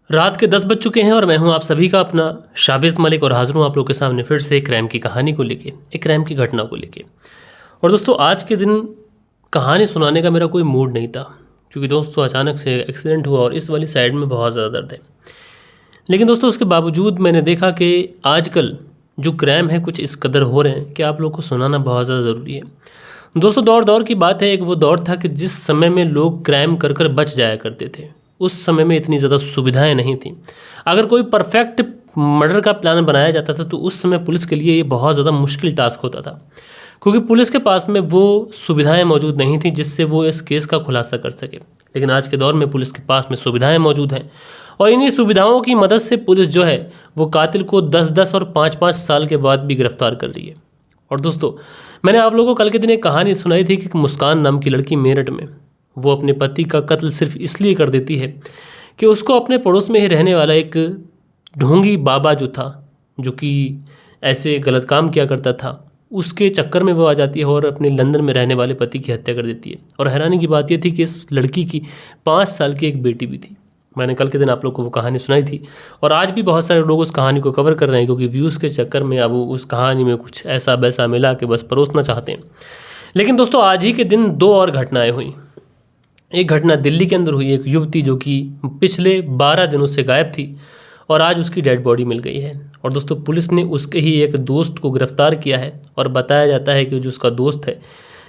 रात के 10 बज चुके हैं और मैं हूं आप सभी का अपना शाबिज़ मलिक और हाज़िर हूं आप लोगों के सामने फिर से एक क्राइम की कहानी को लेके, एक क्राइम की घटना को लेके। और दोस्तों आज के दिन कहानी सुनाने का मेरा कोई मूड नहीं था, क्योंकि दोस्तों अचानक से एक्सीडेंट हुआ और इस वाली साइड में बहुत ज़्यादा दर्द है। लेकिन दोस्तों उसके बावजूद मैंने देखा कि आजकल जो क्राइम है कुछ इस कदर हो रहे हैं कि आप लोगों को सुनाना बहुत ज़्यादा ज़रूरी है। दोस्तों दौर की बात है, एक वो दौर था कि जिस समय में लोग क्राइम कर कर बच जाया करते थे। उस समय में इतनी ज़्यादा सुविधाएं नहीं थी। अगर कोई परफेक्ट मर्डर का प्लान बनाया जाता था तो उस समय पुलिस के लिए ये बहुत ज़्यादा मुश्किल टास्क होता था, क्योंकि पुलिस के पास में वो सुविधाएं मौजूद नहीं थी जिससे वो इस केस का खुलासा कर सके। लेकिन आज के दौर में पुलिस के पास में सुविधाएं मौजूद हैं और इन्हीं सुविधाओं की मदद से पुलिस जो है वो कातिल को 10-10 और 5-5 साल के बाद भी गिरफ्तार कर रही है। और दोस्तों मैंने आप लोगों को कल के दिन एक कहानी सुनाई थी कि मुस्कान नाम की लड़की मेरठ में वो अपने पति का कत्ल सिर्फ इसलिए कर देती है कि उसको अपने पड़ोस में ही रहने वाला एक ढोंगी बाबा जो था, जो कि ऐसे गलत काम किया करता था, उसके चक्कर में वो आ जाती है और अपने लंदन में रहने वाले पति की हत्या कर देती है। और हैरानी की बात यह थी कि इस लड़की की 5 साल की एक बेटी भी थी। मैंने कल के दिन आप लोग को वो कहानी सुनाई थी और आज भी बहुत सारे लोग उस कहानी को कवर कर रहे हैं, क्योंकि व्यूज़ के चक्कर में अब उस कहानी में कुछ ऐसा वैसा मिला के बस परोसना चाहते हैं। लेकिन दोस्तों आज ही के दिन 2 और घटनाएं हुई। एक घटना दिल्ली के अंदर हुई, एक युवती जो कि पिछले 12 दिनों से गायब थी और आज उसकी डेड बॉडी मिल गई है। और दोस्तों पुलिस ने उसके ही एक दोस्त को गिरफ्तार किया है और बताया जाता है कि जो उसका दोस्त है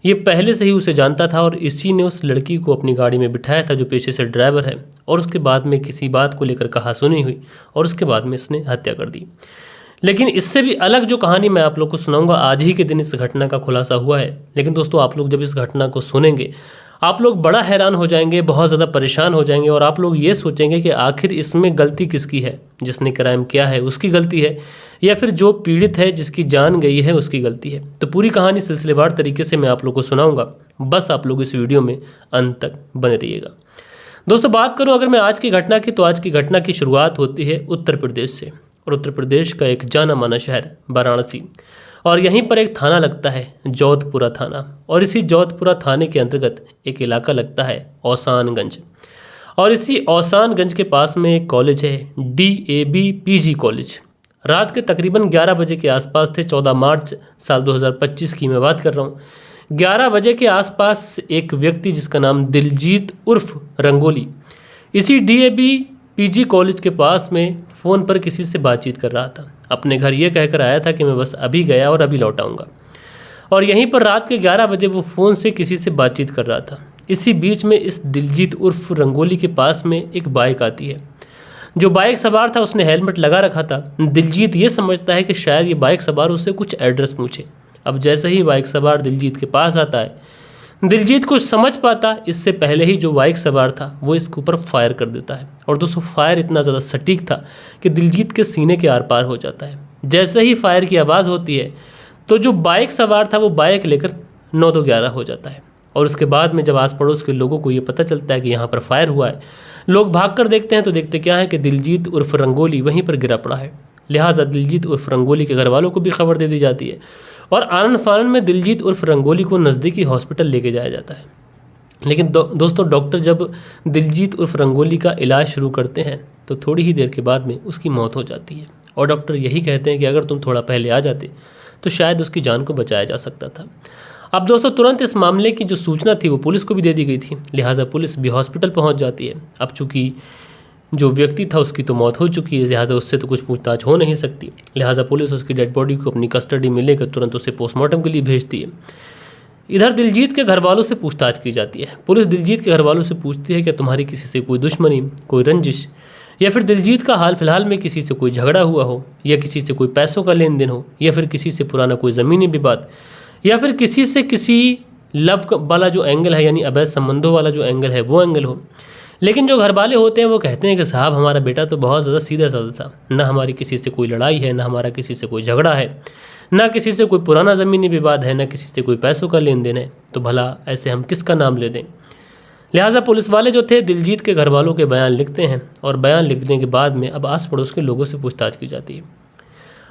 ये पहले से ही उसे जानता था और इसी ने उस लड़की को अपनी गाड़ी में बिठाया था, जो पेशे से ड्राइवर है। और उसके बाद में किसी बात को लेकर कहासुनी हुई और उसके बाद में इसने हत्या कर दी। लेकिन इससे भी अलग जो कहानी मैं आप लोग को सुनाऊंगा, आज ही के दिन इस घटना का खुलासा हुआ है। लेकिन दोस्तों आप लोग जब इस घटना को सुनेंगे आप लोग बड़ा हैरान हो जाएंगे, बहुत ज़्यादा परेशान हो जाएंगे और आप लोग ये सोचेंगे कि आखिर इसमें गलती किसकी है। जिसने क्राइम किया है उसकी गलती है या फिर जो पीड़ित है जिसकी जान गई है उसकी गलती है। तो पूरी कहानी सिलसिलेवार तरीके से मैं आप लोग को सुनाऊंगा, बस आप लोग इस वीडियो में अंत तक बने रहिएगा। दोस्तों बात करूं अगर मैं आज की घटना की, तो आज की घटना की शुरुआत होती है उत्तर प्रदेश से। और उत्तर प्रदेश का एक जाना माना शहर वाराणसी, और यहीं पर एक थाना लगता है जोधपुरा थाना। और इसी जोधपुरा थाने के अंतर्गत एक इलाका लगता है औसानगंज। और इसी औसानगंज के पास में एक कॉलेज है DAB PG कॉलेज। रात के तकरीबन 11 बजे के आसपास थे, 14 मार्च साल 2025 की मैं बात कर रहा हूँ। 11 बजे के आसपास एक व्यक्ति जिसका नाम दिलजीत उर्फ रंगोली इसी DAB PG कॉलेज के पास में फ़ोन पर किसी से बातचीत कर रहा था। अपने घर ये कहकर आया था कि मैं बस अभी गया और अभी लौट आऊँगा। और यहीं पर रात के 11 बजे वो फ़ोन से किसी से बातचीत कर रहा था। इसी बीच में इस दिलजीत उर्फ रंगोली के पास में एक बाइक आती है। जो बाइक सवार था उसने हेलमेट लगा रखा था। दिलजीत ये समझता है कि शायद ये बाइक सवार उससे कुछ एड्रेस पूछे। अब जैसे ही बाइक सवार दिलजीत के पास आता है, दिलजीत कुछ समझ पाता इससे पहले ही जो बाइक सवार था वो इसके ऊपर फायर कर देता है। और दोस्तों फायर इतना ज़्यादा सटीक था कि दिलजीत के सीने के आर पार हो जाता है। जैसे ही फायर की आवाज़ होती है तो जो बाइक सवार था वो बाइक लेकर 9-2-11 हो जाता है। और उसके बाद में जब आस पड़ोस के लोगों को ये पता चलता है कि यहाँ पर फायर हुआ है, लोग भाग कर देखते हैं तो देखते क्या है कि दिलजीत उर्फ रंगोली वहीं पर गिरा पड़ा है। लिहाजा दिलजीत उर्फ रंगोली के घर वालों को भी खबर दे दी जाती है और आनन फानन में दिलजीत उर्फ रंगोली को नज़दीकी हॉस्पिटल लेके जाया जाता है। लेकिन दोस्तों डॉक्टर जब दिलजीत उर्फ रंगोली का इलाज शुरू करते हैं तो थोड़ी ही देर के बाद में उसकी मौत हो जाती है। और डॉक्टर यही कहते हैं कि अगर तुम थोड़ा पहले आ जाते तो शायद उसकी जान को बचाया जा सकता था। अब दोस्तों तुरंत इस मामले की जो सूचना थी वो पुलिस को भी दे दी गई थी, लिहाजा पुलिस भी हॉस्पिटल पहुंच जाती है। अब चूँकि जो व्यक्ति था उसकी तो मौत हो चुकी है, लिहाजा उससे तो कुछ पूछताछ हो नहीं सकती। लिहाजा पुलिस उसकी डेड बॉडी को अपनी कस्टडी में लेकर तुरंत उसे पोस्टमार्टम के लिए भेजती है। इधर दिलजीत के घर वालों से पूछताछ की जाती है। पुलिस दिलजीत के घर वालों से पूछती है कि तुम्हारी किसी से कोई दुश्मनी, कोई रंजिश, या फिर दिलजीत का हाल फिलहाल में किसी से कोई झगड़ा हुआ हो, या किसी से कोई पैसों का लेन देन हो, या फिर किसी से पुराना कोई ज़मीनी विवाद, या फिर किसी से किसी लव वाला जो एंगल है यानी अवैध संबंधों वाला जो एंगल है वो एंगल हो। लेकिन जो घर वाले होते हैं वो कहते हैं कि साहब हमारा बेटा तो बहुत ज़्यादा सीधा साधा था, ना हमारी किसी से कोई लड़ाई है, ना हमारा किसी से कोई झगड़ा है, ना किसी से कोई पुराना ज़मीनी विवाद है, ना किसी से कोई पैसों का लेन देन है, तो भला ऐसे हम किसका नाम ले दें। लिहाजा पुलिस वाले जो थे दिलजीत के घर वालों के बयान लिखते हैं और बयान लिखने के बाद में अब आस पड़ोस के लोगों से पूछताछ की जाती है।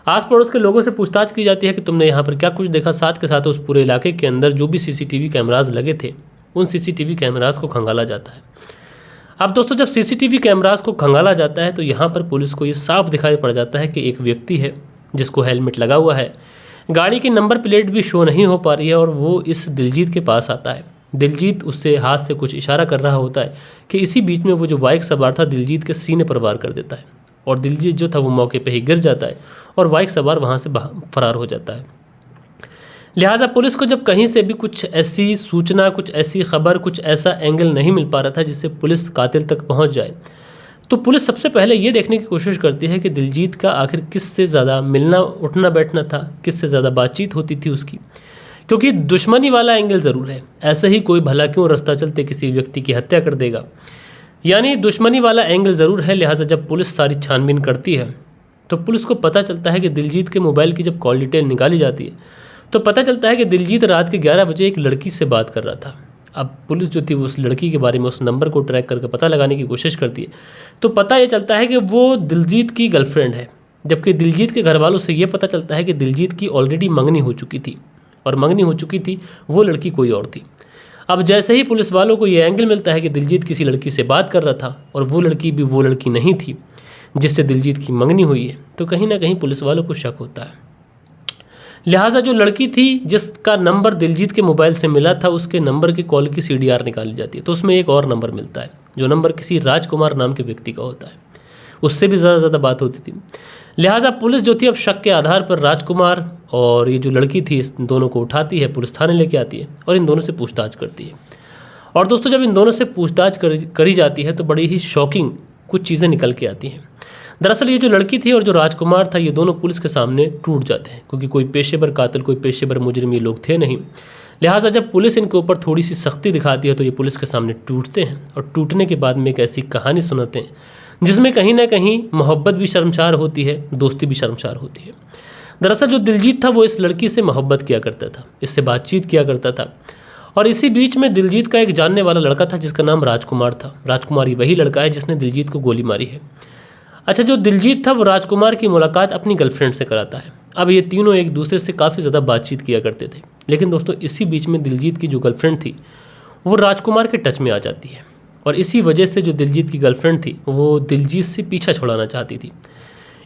आस पड़ोस के लोगों से पूछताछ की जाती है कि तुमने यहाँ पर क्या कुछ देखा। साथ के साथ उस पूरे इलाके के अंदर जो भी CCTV कैमराज लगे थे उन CCTV कैमराज को खंगाला जाता है। अब दोस्तों जब सीसीटीवी कैमरास को खंगाला जाता है तो यहाँ पर पुलिस को ये साफ दिखाई पड़ जाता है कि एक व्यक्ति है जिसको हेलमेट लगा हुआ है, गाड़ी की नंबर प्लेट भी शो नहीं हो पा रही है और वो इस दिलजीत के पास आता है। दिलजीत उससे हाथ से कुछ इशारा कर रहा होता है कि इसी बीच में वो जो बाइक सवार था दिलजीत के सीने पर वार कर देता है और दिलजीत जो था वो मौके पर ही गिर जाता है और बाइक सवार वहाँ से फरार हो जाता है। लिहाजा पुलिस को जब कहीं से भी कुछ ऐसी सूचना, कुछ ऐसी खबर, कुछ ऐसा एंगल नहीं मिल पा रहा था जिससे पुलिस कातिल तक पहुंच जाए, तो पुलिस सबसे पहले ये देखने की कोशिश करती है कि दिलजीत का आखिर किससे ज़्यादा मिलना उठना बैठना था, किससे ज़्यादा बातचीत होती थी उसकी। क्योंकि दुश्मनी वाला एंगल ज़रूर है, ऐसे ही कोई भला क्यों रास्ता चलते किसी व्यक्ति की हत्या कर देगा, यानी दुश्मनी वाला एंगल ज़रूर है। लिहाजा जब पुलिस सारी छानबीन करती है तो पुलिस को पता चलता है कि दिलजीत के मोबाइल की जब कॉल डिटेल निकाली जाती है तो पता चलता है कि दिलजीत रात के 11 बजे एक लड़की से बात कर रहा था। अब पुलिस जो थी उस लड़की के बारे में उस नंबर को ट्रैक करके पता लगाने की कोशिश करती है तो पता ये चलता है कि वो दिलजीत की गर्लफ्रेंड है, जबकि दिलजीत के घर वालों से ये पता चलता है कि दिलजीत की ऑलरेडी मंगनी हो चुकी थी और मंगनी हो चुकी थी वो लड़की कोई और थी। अब जैसे ही पुलिस वालों को ये एंगल मिलता है कि दिलजीत किसी लड़की से बात कर रहा था और वो लड़की भी वो लड़की नहीं थी जिससे दिलजीत की मंगनी हुई है, तो कहीं ना कहीं पुलिस वालों को शक होता है। लिहाजा जो लड़की थी जिसका नंबर दिलजीत के मोबाइल से मिला था उसके नंबर की कॉल की CDR निकाली जाती है तो उसमें एक और नंबर मिलता है जो नंबर किसी राजकुमार नाम के व्यक्ति का होता है, उससे भी ज़्यादा बात होती थी। लिहाजा पुलिस जो थी अब शक के आधार पर राजकुमार और ये जो लड़की थी इस दोनों को उठाती है, पुलिस थाने लेके आती है और इन दोनों से पूछताछ करती है। और दोस्तों जब इन दोनों से पूछताछ करी जाती है तो बड़ी ही शॉकिंग कुछ चीज़ें निकल के आती हैं। दरअसल ये जो लड़की थी और जो राजकुमार था ये दोनों पुलिस के सामने टूट जाते हैं, क्योंकि कोई पेशेवर कातिल, कोई पेशेवर मुजरिम ये लोग थे नहीं। लिहाजा जब पुलिस इनके ऊपर थोड़ी सी सख्ती दिखाती है तो ये पुलिस के सामने टूटते हैं और टूटने के बाद में एक ऐसी कहानी सुनाते हैं जिसमें कहीं ना कहीं मोहब्बत भी शर्मसार होती है, दोस्ती भी शर्मसार होती है। दरअसल जो दिलजीत था वो इस लड़की से मोहब्बत किया करता था, इससे बातचीत किया करता था और इसी बीच में दिलजीत का एक जानने वाला लड़का था जिसका नाम राजकुमार था। राजकुमार ही वही लड़का है जिसने दिलजीत को गोली मारी है। अच्छा, जो दिलजीत था वो राजकुमार की मुलाकात अपनी गर्लफ्रेंड से कराता है। अब ये तीनों एक दूसरे से काफ़ी ज़्यादा बातचीत किया करते थे, लेकिन दोस्तों इसी बीच में दिलजीत की जो गर्लफ्रेंड थी वो राजकुमार के टच में आ जाती है और इसी वजह से जो दिलजीत की गर्लफ्रेंड थी वो दिलजीत से पीछा छुड़ाना चाहती थी।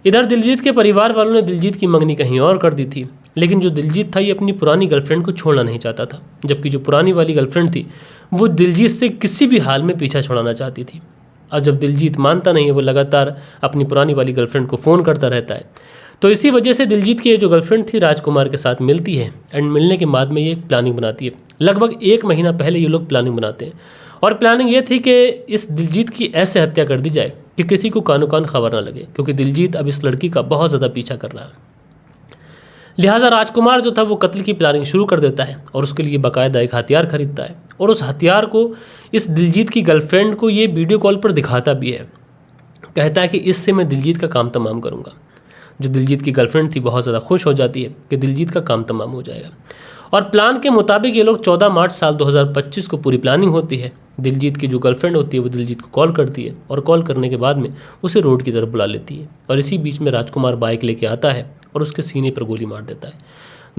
इधर दिलजीत के परिवार वालों ने दिलजीत की मंगनी कहीं और कर दी थी, लेकिन जो दिलजीत था ये अपनी पुरानी गर्लफ्रेंड को छोड़ना नहीं चाहता था, जबकि जो पुरानी वाली गर्लफ्रेंड थी वो दिलजीत से किसी भी हाल में पीछा छुड़ाना चाहती थी। और जब दिलजीत मानता नहीं है, वो लगातार अपनी पुरानी वाली गर्लफ्रेंड को फ़ोन करता रहता है, तो इसी वजह से दिलजीत की जो गर्लफ्रेंड थी राजकुमार के साथ मिलती है एंड मिलने के बाद में ये एक प्लानिंग बनाती है। लगभग 1 महीना पहले ये लोग प्लानिंग बनाते हैं और प्लानिंग ये थी कि इस दिलजीत की ऐसे हत्या कर दी जाए कि किसी को कानो कान खबर ना लगे, क्योंकि दिलजीत अब इस लड़की का बहुत ज़्यादा पीछा कर रहा है। लिहाजा राजकुमार जो था वो कत्ल की प्लानिंग शुरू कर देता है और उसके लिए बाकायदा एक हथियार खरीदता है और उस हथियार को इस दिलजीत की गर्लफ्रेंड को ये वीडियो कॉल पर दिखाता भी है। कहता है कि इससे मैं दिलजीत का काम तमाम करूँगा। जो दिलजीत की गर्लफ्रेंड थी बहुत ज़्यादा खुश हो जाती है कि दिलजीत का काम तमाम हो जाएगा और प्लान के मुताबिक ये लोग 14 मार्च साल 2025 को पूरी प्लानिंग होती है। दिलजीत की जो गर्लफ्रेंड होती है वो दिलजीत को कॉल करती है और कॉल करने के बाद में उसे रोड की तरफ बुला लेती है और इसी बीच में राजकुमार बाइक लेके आता है और उसके सीने पर गोली मार देता है।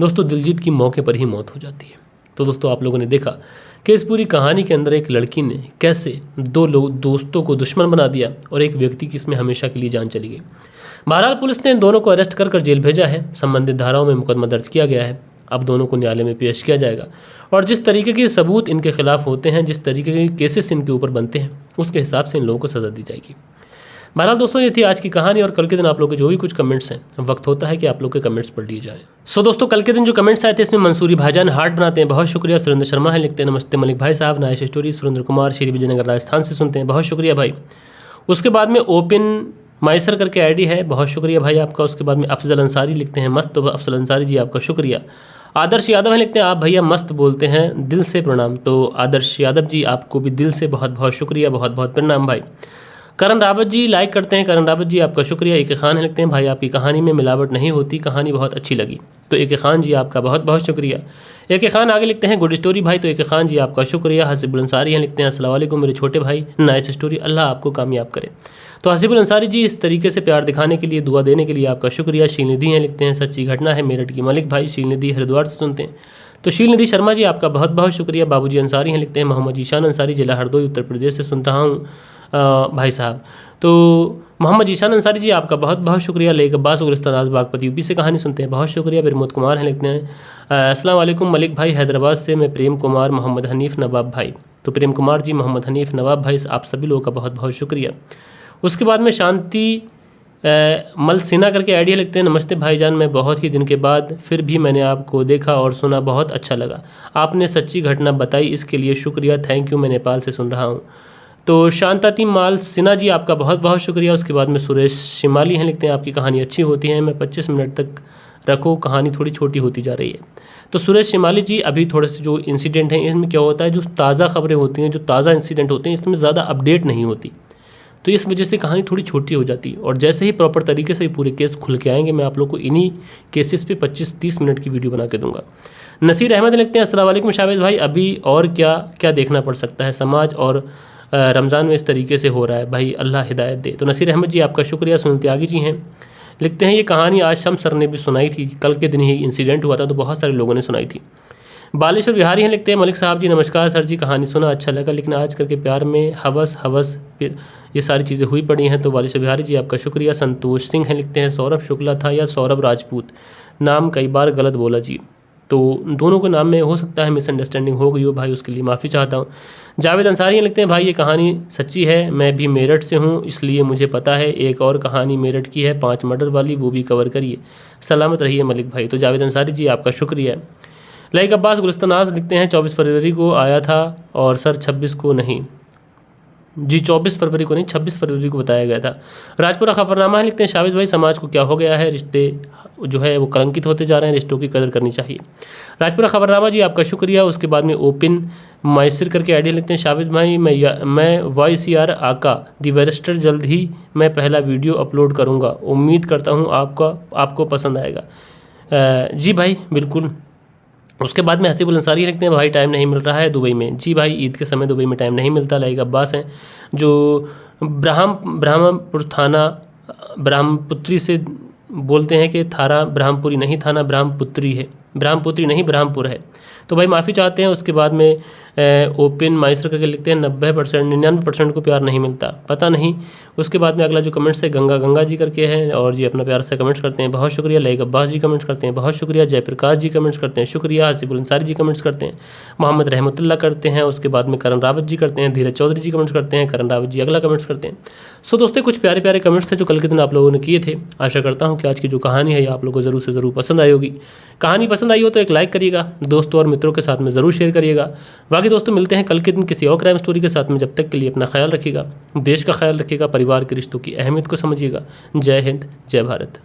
दोस्तों दिलजीत की मौके पर ही मौत हो जाती है। तो दोस्तों आप लोगों ने देखा कि इस पूरी कहानी के अंदर एक लड़की ने कैसे 2 लोग दोस्तों को दुश्मन बना दिया और एक व्यक्ति की इसमें हमेशा के लिए जान चली गई। बहरहाल पुलिस ने इन दोनों को अरेस्ट कर जेल भेजा है। संबंधित धाराओं में मुकदमा दर्ज किया गया है। अब दोनों को न्यायालय में पेश किया जाएगा और जिस तरीके के सबूत इनके खिलाफ होते हैं, जिस तरीके के केसेस इनके ऊपर बनते हैं, उसके हिसाब से इन लोगों को सज़ा दी जाएगी। बहरहाल दोस्तों ये थी आज की कहानी और कल के दिन आप लोग के जो भी कुछ कमेंट्स हैं, वक्त होता है कि आप लोग के कमेंट्स पढ़ लिए जाए। सो दोस्तों कल के दिन जो कमेंट्स आए थे इसमें मंसूरी भाईजान हार्ट बनाते हैं, बहुत शुक्रिया। सुरेंद्र शर्मा है लिखते हैं नमस्ते मलिक भाई साहब, नाइस स्टोरी। सुरेंद्र कुमार श्री विजयनगर राजस्थान से सुनते हैं, बहुत शुक्रिया भाई। उसके बाद में ओपन माइसर करके आईडी है, बहुत शुक्रिया भाई आपका। उसके बाद में अफजल अंसारी लिखते हैं मस्त, अफजल अंसारी जी आपका शुक्रिया। आदर्श यादव है लिखते हैं आप भैया मस्त बोलते हैं, दिल से प्रणाम। तो आदर्श यादव जी आपको भी दिल से बहुत बहुत शुक्रिया, बहुत बहुत प्रणाम भाई। करण रावत जी लाइक करते हैं, करण रावत जी आपका शुक्रिया। एक खान है लिखते हैं भाई आपकी कहानी में मिलावट नहीं होती, कहानी बहुत अच्छी लगी। तो एक खान जी आपका बहुत बहुत शुक्रिया। एक खान आगे लिखते हैं गुड स्टोरी भाई, तो एक खान जी आपका शुक्रिया। हसीबुल अंसारी हैं लिखते हैं अस्सलाम वालेकुम मेरे छोटे भाई, नाइस स्टोरी, अल्लाह आपको कामयाब करे। तो हसीबुल अंसारी जी इस तरीके से प्यार दिखाने के लिए, दुआ देने के लिए आपका शुक्रिया। शीलनिधि हैं लिखते हैं सच्ची घटना है मेरठ की मलिक भाई, शीलनिधि हरिद्वार से सुनते हैं। तो शीलनिधि शर्मा जी आपका बहुत बहुत शुक्रिया। बाबूजी अंसारी हैं लिखते हैं मोहम्मद ईशान अंसारी, जिला हरदोई उत्तर प्रदेश से सुन रहा हूँ। भाई साहब। तो मोहम्मद जीशान अंसारी जी आपका बहुत बहुत शुक्रिया। लेक अब्बास गुलिस्तान बागपत यूपी से कहानी सुनते हैं, बहुत शुक्रिया। प्रमोद कुमार हैं, लिखते हैं अस्सलाम वालेकुम मलिक भाई, हैदराबाद से मैं प्रेम कुमार, मोहम्मद हनीफ़ नवाब भाई। तो प्रेम कुमार जी, मोहम्मद हनीफ़ नवाब भाई, आप सभी लोगों का बहुत बहुत शुक्रिया। उसके बाद में शांति मल सिन्हा करके आइडिया लिखते हैं, नमस्ते भाईजान, मैं बहुत ही दिन के बाद फिर भी मैंने आपको देखा और सुना, बहुत अच्छा लगा। आपने सच्ची घटना बताई, इसके लिए शुक्रिया, थैंक यू। मैं नेपाल से सुन रहा हूँ। तो शांताती माल सिन्हा जी आपका बहुत बहुत शुक्रिया। उसके बाद में सुरेश शिमाली हैं, लिखते हैं आपकी कहानी अच्छी होती है, मैं 25 मिनट तक रखो, कहानी थोड़ी छोटी होती जा रही है। तो सुरेश शिमाली जी, अभी थोड़े से जो इंसिडेंट हैं इसमें क्या होता है, जो ताज़ा खबरें होती हैं, जो ताज़ा इंसिडेंट होते हैं, इसमें ज़्यादा अपडेट नहीं होती, तो इस वजह से कहानी थोड़ी छोटी हो जाती है। और जैसे ही प्रॉपर तरीके से पूरे केस खुल के आएंगे, मैं आप लोग को इन्हीं केसेस पे 25-30 मिनट की वीडियो बना के दूंगा। नसीर अहमद लिखते हैं, अस्सलाम वालेकुम शावेज भाई, अभी और क्या क्या देखना पड़ सकता है, समाज और रमज़ान में इस तरीके से हो रहा है भाई, अल्लाह हिदायत दे। तो नसीर अहमद जी आपका शुक्रिया। सुनील त्यागी जी हैं, लिखते हैं ये कहानी आज शम्स सर ने भी सुनाई थी, कल के दिन ही इंसिडेंट हुआ था, तो बहुत सारे लोगों ने सुनाई थी। बालेश्वर बिहारी हैं, लिखते हैं मलिक साहब जी नमस्कार सर जी, कहानी सुना अच्छा लगा, लेकिन आज करके प्यार में हवस ये सारी चीज़ें हुई पड़ी हैं। तो बालेश्वर बिहारी जी आपका शुक्रिया। संतोष सिंह हैं, लिखते हैं सौरभ शुक्ला था या सौरभ राजपूत, नाम कई बार गलत बोला जी। तो दोनों के नाम में हो सकता है मिसअंडरस्टैंडिंग हो गई हो भाई, उसके लिए माफ़ी चाहता हूँ। जावेद अंसारी हैं, लिखते हैं भाई ये कहानी सच्ची है, मैं भी मेरठ से हूँ इसलिए मुझे पता है। एक और कहानी मेरठ की है 5 मर्डर वाली, वो भी कवर करिए, सलामत रहिए मलिक भाई। तो जावेद अंसारी जी आपका शुक्रिया। लाइक अब्बास गुलिस्तानाज लिखते हैं 24 फरवरी को आया था और सर 26 को नहीं जी, 24 फरवरी को नहीं 26 फरवरी को बताया गया था। राजपुरा खबरनामा है, लिखते हैं शाविज भाई समाज को क्या हो गया है, रिश्ते जो है वो कलंकित होते जा रहे हैं, रिश्तों की कदर करनी चाहिए। राजपुरा खबरनामा जी आपका शुक्रिया। उसके बाद में ओपिन मैसर करके आइडिया लिखते हैं, शाविज भाई मैं YCR आका दी बैरिस्टर जल्द ही मैं पहला वीडियो अपलोड करूँगा, उम्मीद करता हूँ आपको पसंद आएगा। जी भाई बिल्कुल। उसके बाद में हसीबुल अंसारी लिखते हैं भाई टाइम नहीं मिल रहा है दुबई में। जी भाई ईद के समय दुबई में टाइम नहीं मिलता। लाइक अब्बास हैं जो ब्रह्मपुर थाना ब्रह्मपुत्री से बोलते हैं कि थाना ब्रह्मपुरी नहीं, थाना ब्रह्मपुत्री है, ब्रह्मपुत्री नहीं ब्रह्मपुर है, तो भाई माफ़ी चाहते हैं। उसके बाद में ओपन माइसर करके लिखते हैं 90% 99% को प्यार नहीं मिलता, पता नहीं। उसके बाद में अगला जो कमेंट्स है गंगा जी करके हैं और जी अपना प्यार से कमेंट्स करते हैं, बहुत शुक्रिया। लाइक अब्बास जी कमेंट्स करते हैं, बहुत शुक्रिया। जयप्रकाश जी कमेंट्स करते हैं, शुक्रिया। हसीबुल अंसारी जी कमेंट्स करते हैं, मोहम्मद रहमतुल्लाह करते हैं। उसके बाद में करण रावत जी करते हैं, धीरज चौधरी जी कमेंट्स करते हैं, करण रावत जी अगला कमेंट्स करते हैं। सो दोस्तों कुछ प्यारे प्यारे कमेंट्स थे जो कल के दिन आप लोगों ने किए थे। आशा करता हूँ कि आज की जो कहानी है ये आप लोगों को ज़रूर से ज़रूर पसंद आई होगी। कहानी पसंद आई हो तो एक लाइक करिएगा, दोस्तों और मित्रों के साथ में ज़रूर शेयर करिएगा। बाकी दोस्तों मिलते हैं कल के दिन किसी और क्राइम स्टोरी के साथ में। जब तक के लिए अपना ख्याल रखिएगा, देश का ख्याल रखिएगा, परिवार के रिश्तों की अहमियत को समझिएगा। जय हिंद, जय भारत।